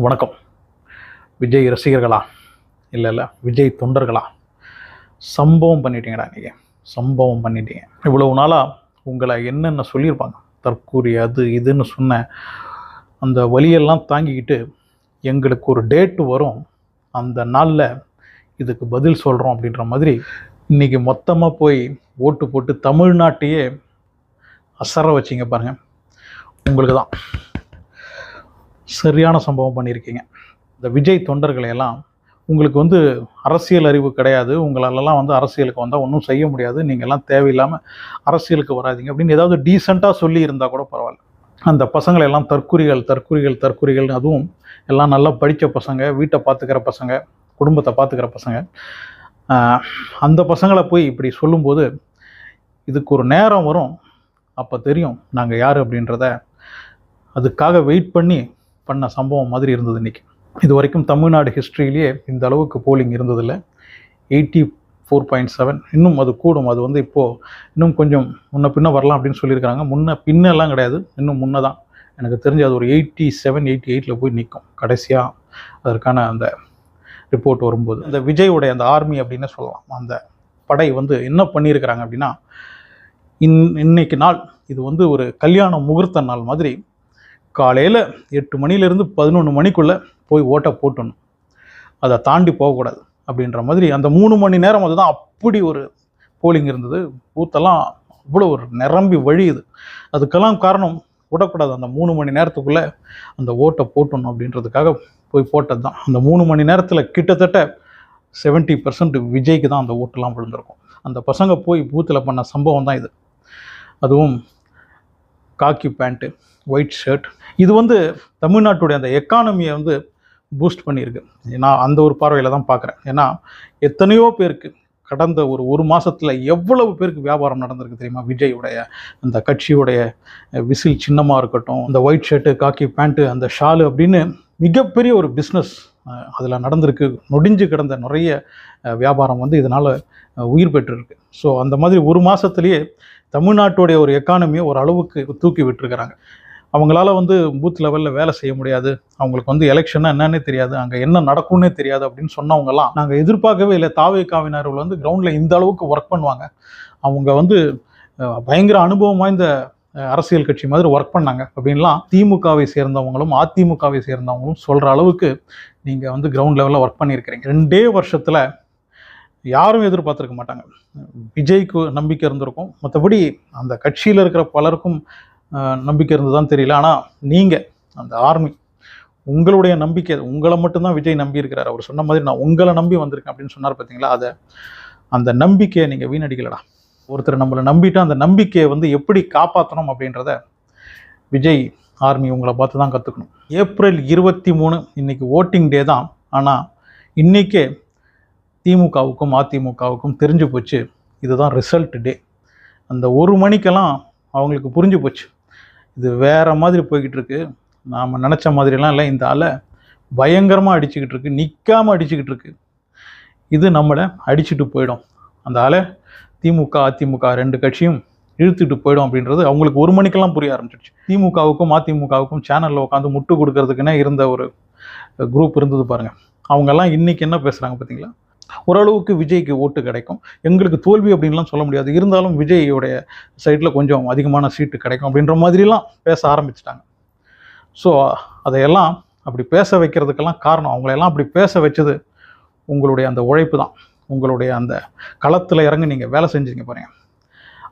வணக்கம். விஜய் ரசிகர்களா? இல்லை விஜய் தொண்டர்களா? சம்பவம் பண்ணிட்டீங்கடா நீங்கள், சம்பவம் பண்ணிட்டீங்க. இவ்வளவு நாளாக உங்களை என்னென்ன சொல்லியிருப்பாங்க, தற்கூரி அது இதுன்னு சொன்ன அந்த வழியெல்லாம் தாங்கிக்கிட்டு எங்களுக்கு ஒரு டேட்டு வரும், அந்த நாளில் இதுக்கு பதில் சொல்கிறோம் அப்படின்ற மாதிரி இன்றைக்கி மொத்தமாக போய் ஓட்டு போட்டு தமிழ்நாட்டையே அசர வச்சிங்க பாருங்கள். உங்களுக்கு தான் சரியான சம்பவம் பண்ணியிருக்கீங்க. இந்த விஜய் தொண்டர்களை எல்லாம் உங்களுக்கு அரசியல் அறிவு கிடையாது, உங்களாலலாம் அரசியலுக்கு வந்தால் ஒன்றும் செய்ய முடியாது, நீங்கள்லாம் தேவையில்லாமல் அரசியலுக்கு வராதிங்க அப்படின்னு ஏதாவது டீசெண்டாக சொல்லி இருந்தால் கூட பரவாயில்ல. அந்த பசங்களை எல்லாம் தற்குறிகள் தற்குறிகள் தற்குறிகள், அதுவும் எல்லாம் நல்லா படித்த பசங்க, வீட்டை பார்த்துக்கிற பசங்க, குடும்பத்தை பார்த்துக்கிற பசங்க, அந்த பசங்களை போய் இப்படி சொல்லும்போது இதுக்கு ஒரு நேரம் வரும், அப்போ தெரியும் நாங்கள் யார் அப்படின்றத. அதுக்காக வெயிட் பண்ண சம்பவம் மாதிரி இருந்தது இன்றைக்கி. இது வரைக்கும் தமிழ்நாடு ஹிஸ்ட்ரியிலேயே இந்த அளவுக்கு போலிங் இருந்ததில்லை. 84.7, இன்னும் அது கூடும். அது இப்போது இன்னும் கொஞ்சம் முன்ன பின்ன வரலாம் அப்படின்னு சொல்லியிருக்காங்க. முன்ன பின்னெல்லாம் கிடையாது, இன்னும் முன்ன தான். எனக்கு தெரிஞ்சு அது ஒரு 87, 88 போய் நிற்கும் கடைசியாக அதற்கான அந்த ரிப்போர்ட் வரும்போது. இந்த விஜயோடைய அந்த ஆர்மி அப்படின்னு சொல்லலாம், அந்த படை என்ன பண்ணியிருக்கிறாங்க அப்படின்னா, இன்னைக்கு நாள் இது ஒரு கல்யாண முகூர்த்த நாள் மாதிரி காலையில் 8 மணிலேருந்து 11 மணிக்குள்ளே போய் ஓட்டை போட்டணும், அதை தாண்டி போகக்கூடாது அப்படின்ற மாதிரி அந்த 3 மணி நேரம் அதுதான். அப்படி ஒரு போலிங் இருந்தது. பூத்தெல்லாம் அவ்வளோ ஒரு நிரம்பி வழியுது. அதுக்கெல்லாம் காரணம் விடக்கூடாது, அந்த 3 மணி நேரத்துக்குள்ளே அந்த ஓட்டை போட்டணும் அப்படின்றதுக்காக போய் போட்டது தான். அந்த 3 மணி நேரத்தில் கிட்டத்தட்ட 70% விஜய்க்கு தான் அந்த ஓட்டெல்லாம் விழுந்திருக்கும். அந்த பசங்க போய் பூத்தில் பண்ண சம்பவம் தான் இது. அதுவும் காக்கி பேண்ட்டு, ஒயிட் ஷர்ட். இது தமிழ்நாட்டுடைய அந்த எக்கானமியை பூஸ்ட் பண்ணியிருக்கு. நான் அந்த ஒரு பார்வையில் தான் பார்க்குறேன். ஏன்னா எத்தனையோ பேருக்கு கடந்த ஒரு மாதத்தில் எவ்வளவு பேருக்கு வியாபாரம் நடந்திருக்கு தெரியுமா? விஜயுடைய அந்த கட்சியுடைய விசில் சின்னமாக இருக்கட்டும், அந்த ஒயிட் ஷர்ட்டு, காக்கி பேண்ட்டு, அந்த ஷாலு அப்படின்னு மிகப்பெரிய ஒரு பிஸ்னஸ் அதில் நடந்திருக்கு. நொடிஞ்சு கிடந்த நிறைய வியாபாரம் இதனால் உயிர் பெற்றிருக்கு. ஸோ அந்த மாதிரி ஒரு மாதத்துலேயே தமிழ்நாட்டுடைய ஒரு எக்கானமியை ஒரு அளவுக்கு தூக்கி விட்டுருக்கிறாங்க. அவங்களால பூத் லெவலில் வேலை செய்ய முடியாது, அவங்களுக்கு எலெக்ஷன்னா என்னன்னே தெரியாது, அங்கே என்ன நடக்கும்னே தெரியாது அப்படின்னு சொன்னவங்கலாம் நாங்கள் எதிர்பார்க்கவே இல்லை. தாவேகாவினர்கள் கிரவுண்டில் இந்த அளவுக்கு ஒர்க் பண்ணுவாங்க, அவங்க பயங்கர அனுபவம் வாய்ந்த அரசியல் கட்சி மாதிரி ஒர்க் பண்ணாங்க அப்படின்லாம் திமுகவை சேர்ந்தவங்களும் அதிமுகவை சேர்ந்தவங்களும் சொல்கிற அளவுக்கு நீங்கள் கிரவுண்ட் லெவலில் ஒர்க் பண்ணியிருக்கிறீங்க. 2 வருஷத்தில் யாரும் எதிர்பார்த்துருக்க மாட்டாங்க. விஜய்க்கு நம்பிக்கை இருந்திருக்கும், மற்றபடி அந்த கட்சியில் இருக்கிற பலருக்கும் நம்பிக்கை இருந்ததுதான் தெரியல. ஆனால் நீங்கள் அந்த ஆர்மி, உங்களுடைய நம்பிக்கை, உங்களை மட்டும்தான் விஜய் நம்பி இருக்கிறார். அவர் சொன்ன மாதிரி நான் உங்களை நம்பி வந்திருக்கேன் அப்படின்னு சொன்னார் பார்த்தீங்களா? அந்த நம்பிக்கையை நீங்கள் வீணடிக்கலடா. ஒருத்தர் நம்மளை நம்பிட்டு அந்த நம்பிக்கையை எப்படி காப்பாற்றணும் அப்படின்றத விஜய் ஆர்மி உங்களை பார்த்து தான் கற்றுக்கணும். ஏப்ரல் 23 இன்னைக்கு ஓட்டிங் டே தான். ஆனால் இன்றைக்கே திமுகவுக்கும் அதிமுகவுக்கும் தெரிஞ்சு போச்சு, இதுதான் ரிசல்ட் டே. அந்த 1 மணிக்கெல்லாம் அவங்களுக்கு புரிஞ்சு போச்சு, இது வேறு மாதிரி போய்கிட்டு இருக்கு, நாம் நினச்ச மாதிரிலாம் இல்லை, இந்த ஆளை பயங்கரமாக அடிச்சுக்கிட்டு இருக்கு, நிற்காமல் அடிச்சுக்கிட்டு இருக்கு, இது நம்மளை அடிச்சுட்டு போயிடும், அந்த ஆளை திமுக அதிமுக 2 கட்சியும் இழுத்துட்டு போயிடும் அப்படின்றது அவங்களுக்கு 1 மணிக்கெல்லாம் புரிய ஆரம்பிச்சிடுச்சு. திமுகவுக்கும் அதிமுகவுக்கும் சேனலில் உட்காந்து முட்டு கொடுக்கறதுக்குன்னே இருந்த ஒரு குரூப் இருந்தது பாருங்கள். அவங்கெல்லாம் இன்றைக்கி என்ன பேசுகிறாங்க பார்த்தீங்களா? ஓரளவுக்கு விஜய்க்கு ஓட்டு கிடைக்கும், எங்களுக்கு தோல்வி அப்படின்லாம் சொல்ல முடியாது, இருந்தாலும் விஜயோடைய சைடில் கொஞ்சம் அதிகமான சீட்டு கிடைக்கும் அப்படின்ற மாதிரிலாம் பேச ஆரம்பிச்சிட்டாங்க. ஸோ அதையெல்லாம் அப்படி பேச வைக்கிறதுக்கெல்லாம் காரணம், அவங்களையெல்லாம் அப்படி பேச வச்சது உங்களுடைய அந்த உழைப்பு தான். உங்களுடைய அந்த களத்தில் இறங்கி நீங்கள் வேலை செஞ்சீங்க பாருங்க.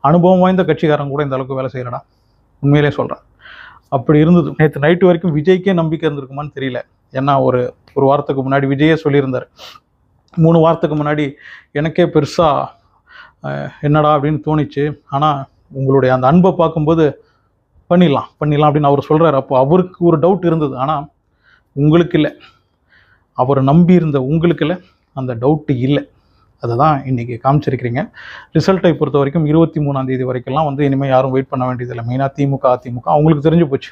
அனுபவம் வாய்ந்த கட்சிக்காரங்க கூட இந்த அளவுக்கு வேலை செய்யலடா, உண்மையிலே சொல்கிறேன். அப்படி இருந்தது. நேற்று நைட்டு வரைக்கும் விஜய்க்கே நம்பிக்கை இருந்திருக்குமான்னு தெரியல. ஏன்னா ஒரு வாரத்துக்கு முன்னாடி விஜயே சொல்லியிருந்தார், 3 வாரத்துக்கு முன்னாடி எனக்கே பெருசாக என்னடா அப்படின்னு தோணிச்சு, ஆனால் உங்களுடைய அந்த அன்பை பார்க்கும்போது பண்ணிடலாம் அப்படின்னு அவர் சொல்கிறார். அப்போ அவருக்கு ஒரு டவுட் இருந்தது, ஆனால் உங்களுக்கு இல்லை, அவர் நம்பி இருந்த உங்களுக்கு இல்லை, அந்த டவுட்டு இல்லை. அதை தான் இன்றைக்கி காமிச்சிருக்கிறீங்க. ரிசல்ட்டை பொறுத்த வரைக்கும் 23ஆம் தேதி வரைக்கும்லாம் இனிமேல் யாரும் வெயிட் பண்ண வேண்டியதில்லை. மெயினாக திமுக அதிமுக அவங்களுக்கு தெரிஞ்சு போச்சு,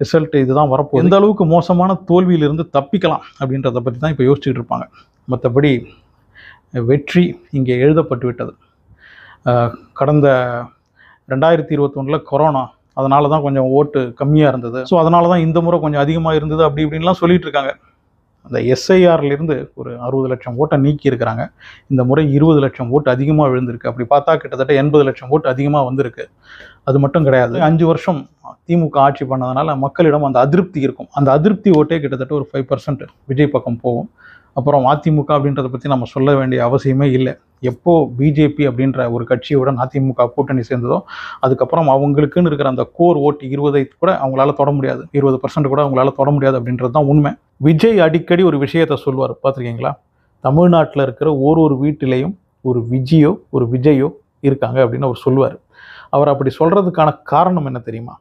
ரிசல்ட் இதுதான் வரப்போகுது. எந்த அளவுக்கு மோசமான தோல்வியிலிருந்து தப்பிக்கலாம் அப்படின்றத பற்றி தான் இப்போ யோசிச்சுட்டு இருப்பாங்க. மற்றபடி வெற்றி இங்கே எழுதப்பட்டு விட்டது. கடந்த 2021 கொரோனா அதனால தான் கொஞ்சம் ஓட்டு கம்மியாக இருந்தது, ஸோ அதனால தான் இந்த முறை கொஞ்சம் அதிகமாக இருந்தது அப்படி இப்படின்லாம் சொல்லிட்டு இருக்காங்க. அந்த எஸ்ஐஆர்லேருந்து ஒரு 60 லட்சம் ஓட்டை நீக்கி இருக்கிறாங்க. இந்த முறை 20 லட்சம் ஓட்டு அதிகமாக விழுந்திருக்கு. அப்படி பார்த்தா கிட்டத்தட்ட 80 லட்சம் ஓட்டு அதிகமாக வந்திருக்கு. அது மட்டும் கிடையாது, 5 வருஷம் திமுக ஆட்சி பண்ணதுனால மக்களிடம் அந்த அதிருப்தி இருக்கும். அந்த அதிருப்தி ஓட்டே கிட்டத்தட்ட ஒரு 5% விஜய் பக்கம் போகும். அப்புறம் அதிமுக அப்படின்றத பற்றி நம்ம சொல்ல வேண்டிய அவசியமே இல்லை. எப்போ பிஜேபி அப்படின்ற ஒரு கட்சியுடன் அதிமுக கூட்டணி சேர்ந்ததோ அதுக்கப்புறம் அவங்களுக்குன்னு இருக்கிற அந்த கோர் ஓட்டு 20 கூட அவங்களால தொட முடியாது, 20% கூட அவங்களால தொட முடியாது அப்படின்றது தான் உண்மை. விஜய் அடிக்கடி ஒரு விஷயத்த சொல்லுவார், பார்த்துருக்கீங்களா? தமிழ்நாட்டில் இருக்கிற ஒரு வீட்டிலையும் ஒரு விஜயோ ஒரு விஜயோ இருக்காங்க அப்படின்னு அவர் சொல்லுவார். அவர் அப்படி சொல்கிறதுக்கான காரணம் என்ன தெரியுமா?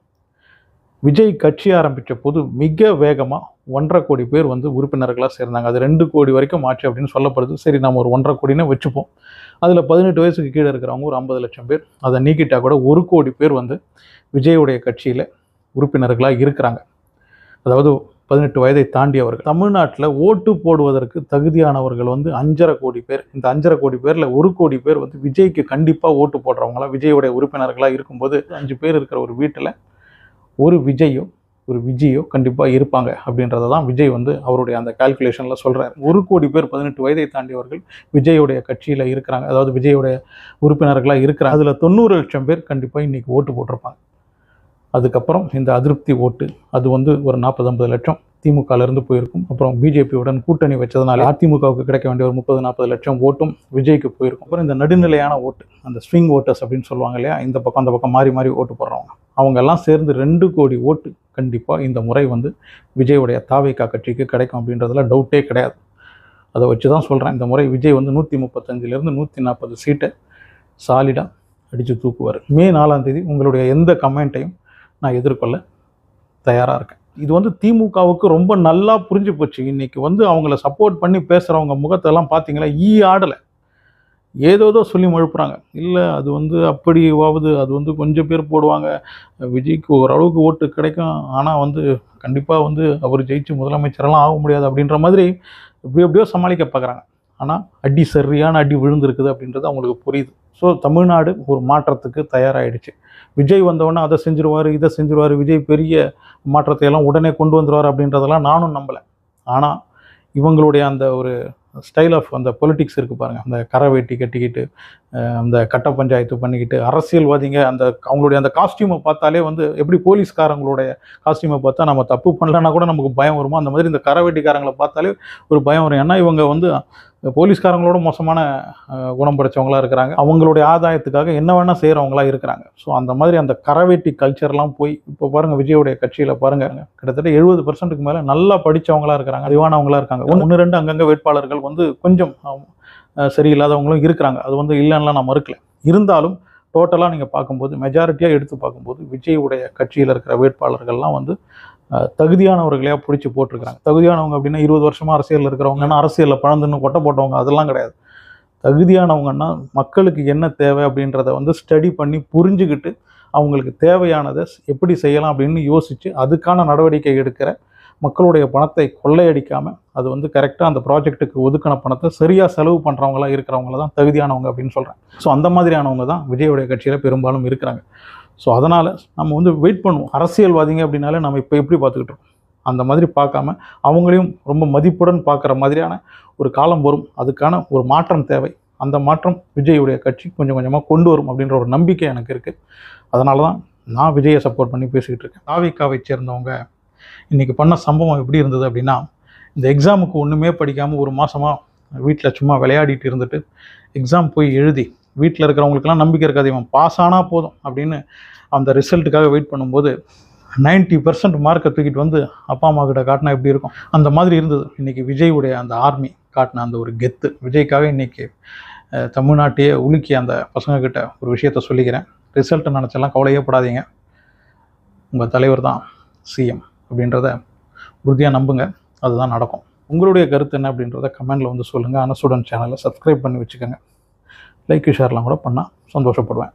விஜய் கட்சி ஆரம்பித்த போது மிக வேகமாக 1.5 கோடி பேர் உறுப்பினர்களாக சேர்ந்தாங்க. அது 2 கோடி வரைக்கும் ஆச்சு அப்படின்னு சொல்லப்படுது. சரி, நம்ம ஒரு 1.5 கோடினே வச்சுப்போம். அதில் 18 வயசுக்கு கீழே இருக்கிறவங்க ஒரு 50 லட்சம் பேர். அதை நீக்கிட்டால் கூட 1 கோடி பேர் விஜயுடைய கட்சியில் உறுப்பினர்களாக இருக்கிறாங்க. அதாவது 18 வயதை தாண்டியவர்கள். தமிழ்நாட்டில் ஓட்டு போடுவதற்கு தகுதியானவர்கள் 5.5 கோடி பேர். இந்த 5.5 கோடி பேரில் 1 கோடி பேர் விஜய்க்கு கண்டிப்பாக ஓட்டு போடுறவங்களா விஜயுடைய உறுப்பினர்களாக இருக்கும்போது 5 பேர் இருக்கிற ஒரு வீட்டில் ஒரு விஜயோ ஒரு விஜயோ கண்டிப்பாக இருப்பாங்க அப்படின்றத தான் விஜய் அவருடைய அந்த கால்குலேஷனில் சொல்கிறார். 1 கோடி பேர் 18 வயதை தாண்டியவர்கள் விஜயுடைய கட்சியில் இருக்கிறாங்க, அதாவது விஜயுடைய உறுப்பினர்களாக இருக்கிறாங்க. அதில் 90 லட்சம் பேர் கண்டிப்பாக இன்றைக்கி ஓட்டு போட்டிருப்பாங்க. அதுக்கப்புறம் இந்த அதிருப்தி ஓட்டு அது ஒரு 40-50 லட்சம் திமுகலேருந்து போயிருக்கும். அப்புறம் பிஜேபியுடன் கூட்டணி வச்சதுனால அதிமுகவுக்கு கிடைக்க வேண்டிய ஒரு 30-40 லட்சம் ஓட்டும் விஜய்க்கு போயிருக்கும். அப்புறம் இந்த நடுநிலையான ஓட்டு, அந்த ஸ்விங் ஓட்டர்ஸ் அப்படின்னு சொல்லுவாங்க இல்லையா, இந்த பக்கம் அந்த பக்கம் மாறி மாறி ஓட்டு போடுறவங்க, அவங்க எல்லாம் சேர்ந்து 2 கோடி ஓட்டு கண்டிப்பாக இந்த முறை விஜயுடைய தாவேகா கட்சிக்கு கிடைக்கும் அப்படின்றதுல டவுட்டே கிடையாது. அதை வச்சு தான் சொல்கிறேன், இந்த முறை விஜய் 135லேருந்து 140 சீட்டை சாலிடாக அடித்து தூக்குவார். மே 4ஆம் தேதி உங்களுடைய எந்த கமெண்ட்டையும் நான் எதிர்கொள்ள தயாராக இருக்கேன். இது திமுகவுக்கு ரொம்ப நல்லா புரிஞ்சு போச்சு. இன்னைக்கு அவங்கள சப்போர்ட் பண்ணி பேசுகிறவங்க முகத்தெல்லாம் பார்த்தீங்களா, ஆடலை, ஏதோதோ சொல்லி மழுப்புறாங்க. இல்லை அது அப்படியாவது அது கொஞ்சம் பேர் போடுவாங்க, விஜய்க்கு ஓரளவுக்கு ஓட்டு கிடைக்கும், ஆனால் கண்டிப்பாக அவர் ஜெயிச்சு முதலமைச்சரெல்லாம் ஆக முடியாது அப்படின்ற மாதிரி எப்படியோ சமாளிக்க பார்க்குறாங்க. ஆனால் அடி சரியான அடி விழுந்திருக்குது அப்படின்றது அவங்களுக்கு புரியுது. ஸோ தமிழ்நாடு ஒரு மாற்றத்துக்கு தயாராகிடுச்சு. விஜய் வந்தவொடனே அதை செஞ்சுருவார், இதை செஞ்சுருவார், விஜய் பெரிய மாற்றத்தை எல்லாம் உடனே கொண்டு வந்துடுவார் அப்படின்றதெல்லாம் நானும் நம்பலை. ஆனால் இவங்களுடைய அந்த ஒரு ஸ்டைல் ஆஃப் அந்த பொலிட்டிக்ஸ் இருக்குது பாருங்கள், அந்த கரை வேட்டி கட்டிக்கிட்டு அந்த கட்ட பஞ்சாயத்து பண்ணிக்கிட்டு அரசியல்வாதிங்க அந்த அவங்களுடைய அந்த காஸ்டியூமை பார்த்தாலே எப்படி போலீஸ்காரங்களுடைய காஸ்டியூமை பார்த்தா நம்ம தப்பு பண்ணலன்னா கூட நமக்கு பயம் வருமோ, அந்த மாதிரி இந்த கரை வேட்டிக்காரங்களை பார்த்தாலே ஒரு பயம் வரும். ஏன்னா இவங்க போலீஸ்காரங்களோட மோசமான குணம் படைச்சவங்களாக இருக்கிறாங்க, அவங்களுடைய ஆதாயத்துக்காக என்ன வேணால் செய்கிறவங்களா இருக்கிறாங்க. ஸோ அந்த மாதிரி அந்த கரவேட்டி கல்ச்சர்லாம் போய் இப்போ பாருங்கள், விஜயோடைய கட்சியில் பாருங்கள், கிட்டத்தட்ட 70%க்கு மேலே நல்லா படித்தவங்களாக இருக்கிறாங்க, அறிவானவங்களாக இருக்காங்க. 1-2 அங்கங்கே வேட்பாளர்கள் கொஞ்சம் சரியில்லாதவங்களும் இருக்கிறாங்க, அது இல்லைன்னா நான் மறுக்கல. இருந்தாலும் டோட்டலாக நீங்கள் பார்க்கும்போது, மெஜாரிட்டியாக எடுத்து பார்க்கும்போது விஜயுடைய கட்சியில் இருக்கிற வேட்பாளர்கள்லாம் தகுதியானவர்களையாக பிடிச்சி போட்டிருக்கிறாங்க. தகுதியானவங்க அப்படின்னா 20 வருஷமாக அரசியலில் இருக்கிறவங்கன்னா அரசியலில் பழந்துன்னு கொட்டை போட்டவங்க அதெல்லாம் கிடையாது. தகுதியானவங்கன்னா மக்களுக்கு என்ன தேவை அப்படின்றத ஸ்டடி பண்ணி புரிஞ்சுக்கிட்டு அவங்களுக்கு தேவையானதை எப்படி செய்யலாம் அப்படின்னு யோசித்து அதுக்கான நடவடிக்கை எடுக்கிற, மக்களுடைய பணத்தை கொள்ளையடிக்காமல் அது கரெக்டாக அந்த ப்ராஜெக்ட்டுக்கு ஒதுக்கின பணத்தை சரியாக செலவு பண்ணுறவங்களா இருக்கிறவங்கள தான் தகுதியானவங்க அப்படின்னு சொல்கிறேன். ஸோ அந்த மாதிரியானவங்க தான் விஜயோடைய கட்சியில் பெரும்பாலும் இருக்கிறாங்க. ஸோ அதனால் நம்ம வெயிட் பண்ணுவோம். அரசியல்வாதிங்க அப்படின்னாலே நம்ம இப்போ எப்படி பார்த்துக்கிட்டு இருக்கோம், அந்த மாதிரி பார்க்காம அவங்களையும் ரொம்ப மதிப்புடன் பார்க்குற மாதிரியான ஒரு காலம் வரும். அதுக்கான ஒரு மாற்றம் தேவை. அந்த மாற்றம் விஜயுடைய கட்சி கொஞ்சம் கொஞ்சமாக கொண்டு வரும் அப்படின்ற ஒரு நம்பிக்கை எனக்கு இருக்குது. அதனால தான் நான் விஜயை சப்போர்ட் பண்ணி பேசிக்கிட்டு இருக்கேன். தாவேகாவை சேர்ந்தவங்க இன்றைக்கி பண்ண சம்பவம் எப்படி இருந்தது அப்படின்னா, இந்த எக்ஸாமுக்கு ஒன்றுமே படிக்காமல் ஒரு மாதமாக வீட்டில் சும்மா விளையாடிட்டு இருந்துட்டு எக்ஸாம் போய் எழுதி வீட்டில் இருக்கிறவங்களுக்கெல்லாம் நம்பிக்கை இருக்காது, இவன் பாஸ் ஆனால் போதும் அப்படின்னு அந்த ரிசல்ட்டுக்காக வெயிட் பண்ணும்போது 90% மார்க்கை தூக்கிட்டு அப்பா அம்மா கிட்ட காட்டினா எப்படி இருக்கும், அந்த மாதிரி இருந்தது. இன்றைக்கி விஜயுடைய அந்த ஆர்மி காட்டின அந்த ஒரு கெத்து, விஜய்க்காக இன்றைக்கி தமிழ்நாட்டையே உலுக்கி அந்த பசங்கக்கிட்ட ஒரு விஷயத்த சொல்லிக்கிறேன். ரிசல்ட்டை நினச்செல்லாம் கவலையே படாதீங்க, உங்கள் தலைவர் தான் சிஎம் அப்படின்றத உறுதியாக நம்புங்க, அதுதான் நடக்கும். உங்களுடைய கருத்து என்ன அப்படின்றத கமெண்டில் சொல்லுங்கள். அனஸ்டூடெண்ட் சேனலை சப்ஸ்கிரைப் பண்ணி வச்சுக்கோங்க. லைக் ஷேர்லாம் கூட பண்ணால் சந்தோஷப்படுவேன்.